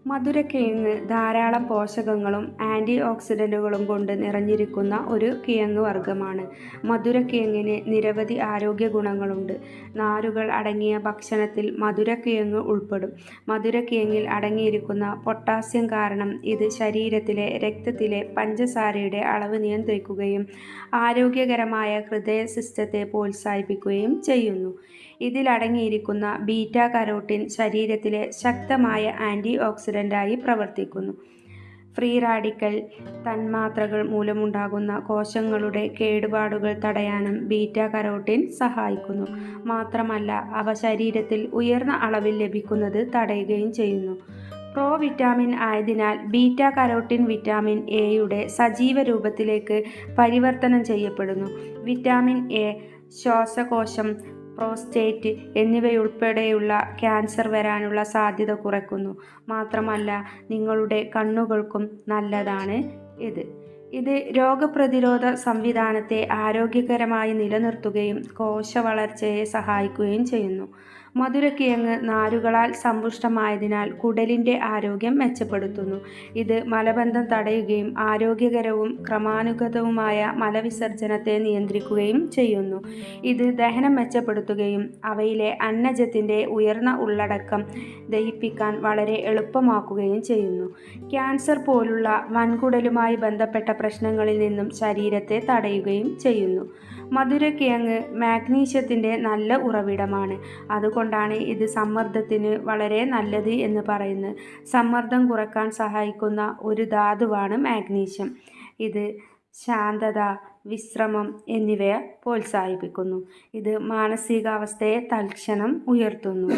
മധുരക്കിഴങ്ങ് ധാരാളം പോഷകങ്ങളും ആൻറ്റി ഓക്സിഡൻറ്റുകളും കൊണ്ട് നിറഞ്ഞിരിക്കുന്ന ഒരു കിഴങ്ങ് വർഗ്ഗമാണ്. മധുരക്കിഴങ്ങിന് നിരവധി ആരോഗ്യ ഗുണങ്ങളുണ്ട്. നാരുകൾ അടങ്ങിയ ഭക്ഷണത്തിൽ മധുരക്കിഴങ്ങ് ഉൾപ്പെടും. മധുരക്കിഴങ്ങിൽ അടങ്ങിയിരിക്കുന്ന പൊട്ടാസ്യം കാരണം ഇത് ശരീരത്തിലെ രക്തത്തിലെ പഞ്ചസാരയുടെ അളവ് നിയന്ത്രിക്കുകയും ആരോഗ്യകരമായ ഹൃദയ സിസ്റ്റത്തെ പ്രോത്സാഹിപ്പിക്കുകയും ചെയ്യുന്നു. ഇതിലടങ്ങിയിരിക്കുന്ന ബീറ്റാ കരോട്ടിൻ ശരീരത്തിലെ ശക്തമായ ആൻറ്റി ഓക്സിഡൻ്റായി പ്രവർത്തിക്കുന്നു. ഫ്രീ റാഡിക്കൽ തന്മാത്രകൾ മൂലമുണ്ടാകുന്ന കോശങ്ങളുടെ കേടുപാടുകൾ തടയാനും ബീറ്റാ കരോട്ടിൻ സഹായിക്കുന്നു. മാത്രമല്ല അവ ശരീരത്തിൽ ഉയർന്ന അളവിൽ ലഭിക്കുന്നത് തടയുകയും ചെയ്യുന്നു. പ്രോ വിറ്റാമിൻ ആയതിനാൽ ബീറ്റാ കരോട്ടിൻ വിറ്റാമിൻ എയുടെ സജീവ രൂപത്തിലേക്ക് പരിവർത്തനം ചെയ്യപ്പെടുന്നു. വിറ്റാമിൻ എ ശ്വാസകോശം, പ്രോസ്റ്റേറ്റ് എന്നിവയുൾപ്പെടെയുള്ള ക്യാൻസർ വരാനുള്ള സാധ്യത കുറയ്ക്കുന്നു. മാത്രമല്ല നിങ്ങളുടെ കണ്ണുകൾക്കും നല്ലതാണ് ഇത് രോഗപ്രതിരോധ സംവിധാനത്തെ ആരോഗ്യകരമായി നിലനിർത്തുകയും കോശവളർച്ചയെ സഹായിക്കുകയും ചെയ്യുന്നു. മധുരക്കിഴങ്ങ് നാരുകളാൽ സമ്പുഷ്ടമായതിനാൽ കുടലിൻ്റെ ആരോഗ്യം മെച്ചപ്പെടുത്തുന്നു. ഇത് മലബന്ധം തടയുകയും ആരോഗ്യകരവും ക്രമാനുഗതവുമായ മലവിസർജനത്തെ നിയന്ത്രിക്കുകയും ചെയ്യുന്നു. ഇത് ദഹനം മെച്ചപ്പെടുത്തുകയും അവയിലെ അന്നജത്തിൻ്റെ ഉയർന്ന ഉള്ളടക്കം ദഹിപ്പിക്കാൻ വളരെ എളുപ്പമാക്കുകയും ചെയ്യുന്നു. ക്യാൻസർ പോലുള്ള വൻകുടലുമായി ബന്ധപ്പെട്ട പ്രശ്നങ്ങളിൽ നിന്നും ശരീരത്തെ തടയുകയും ചെയ്യുന്നു. മധുരക്കിഴങ്ങ് മാഗ്നീഷ്യത്തിൻ്റെ നല്ല ഉറവിടമാണ്. അതുകൊണ്ടാണ് ഇത് സമ്മർദ്ദത്തിന് വളരെ നല്ലത് എന്ന് പറയുന്നത്. സമ്മർദ്ദം കുറയ്ക്കാൻ സഹായിക്കുന്ന ഒരു ധാതുവാണ് മാഗ്നീഷ്യം. ഇത് ശാന്തത, വിശ്രമം എന്നിവയെ പ്രോത്സാഹിപ്പിക്കുന്നു. ഇത് മാനസികാവസ്ഥയെ തൽക്ഷണം ഉയർത്തുന്നു.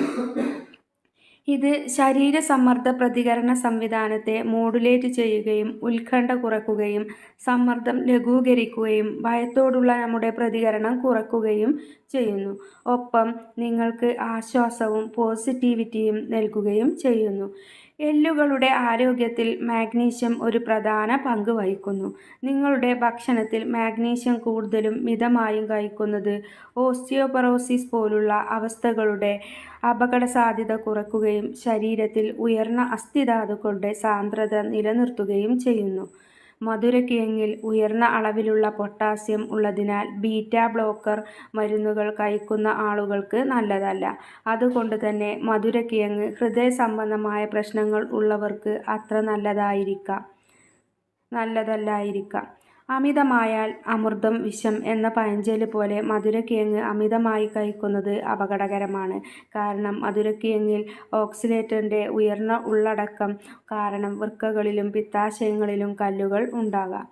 ഇത് ശരീരസമ്മർദ്ദ പ്രതികരണ സംവിധാനത്തെ മോഡുലേറ്റ് ചെയ്യുകയും ഉത്കണ്ഠ കുറയ്ക്കുകയും സമ്മർദ്ദം ലഘൂകരിക്കുകയും ഭയത്തോടുള്ള നമ്മുടെ പ്രതികരണം കുറയ്ക്കുകയും ചെയ്യുന്നു. ഒപ്പം നിങ്ങൾക്ക് ആശ്വാസവും പോസിറ്റിവിറ്റിയും നൽകുകയും ചെയ്യുന്നു. എല്ലുകളുടെ ആരോഗ്യത്തിൽ മാഗ്നീഷ്യം ഒരു പ്രധാന പങ്ക് വഹിക്കുന്നു. നിങ്ങളുടെ ഭക്ഷണത്തിൽ മാഗ്നീഷ്യം കൂടുതലും മിതമായും കഴിക്കുന്നത് ഓസ്റ്റിയോപൊറോസിസ് പോലുള്ള അവസ്ഥകളുടെ അപകടസാധ്യത കുറയ്ക്കുകയും ശരീരത്തിൽ ഉയർന്ന അസ്ഥിധാതുക്കളുടെ സാന്ദ്രത നിലനിർത്തുകയും ചെയ്യുന്നു. മധുരക്കിഴങ്ങിൽ ഉയർന്ന അളവിലുള്ള പൊട്ടാസ്യം ഉള്ളതിനാൽ ബീറ്റാ ബ്ലോക്കർ മരുന്നുകൾ കഴിക്കുന്ന ആളുകൾക്ക് നല്ലതല്ല. അതുകൊണ്ട് തന്നെ മധുരക്കിഴങ്ങ് ഹൃദയ സംബന്ധമായ പ്രശ്നങ്ങൾ ഉള്ളവർക്ക് അത്ര നല്ലതല്ലായിരിക്കാം. അമിതമായാൽ അമൃതം വിഷം എന്ന പഴഞ്ചൊല്ല് പോലെ മധുരക്കിഴങ്ങ് അമിതമായി കഴിക്കുന്നത് അപകടകരമാണ്. കാരണം മധുരക്കിഴങ്ങിൽ ഓക്സലേറ്റിൻ്റെ ഉയർന്ന ഉള്ളടക്കം കാരണം വൃക്കകളിലും പിത്താശയങ്ങളിലും കല്ലുകൾ ഉണ്ടാകാം.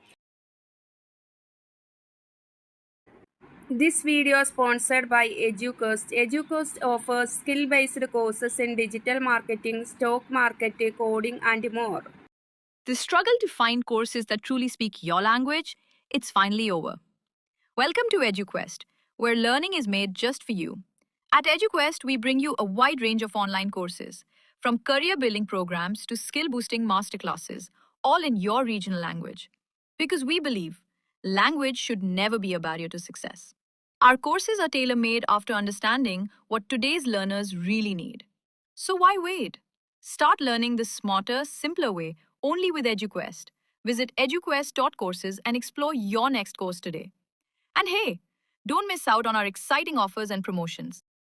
This video is sponsored by EduQuest. EduQuest offers skill-based courses in digital marketing, stock market, coding, and more. The struggle to find courses that truly speak your language, it's finally over. Welcome to EduQuest, where learning is made just for you. At EduQuest, we bring you a wide range of online courses, from career-building programs to skill-boosting masterclasses, all in your regional language. Because we believe language should never be a barrier to success. Our courses are tailor-made after understanding what today's learners really need. So why wait? Start learning the smarter, simpler way only with EduQuest. Visit eduquest.courses and explore your next course today. And hey, don't miss out on our exciting offers and promotions.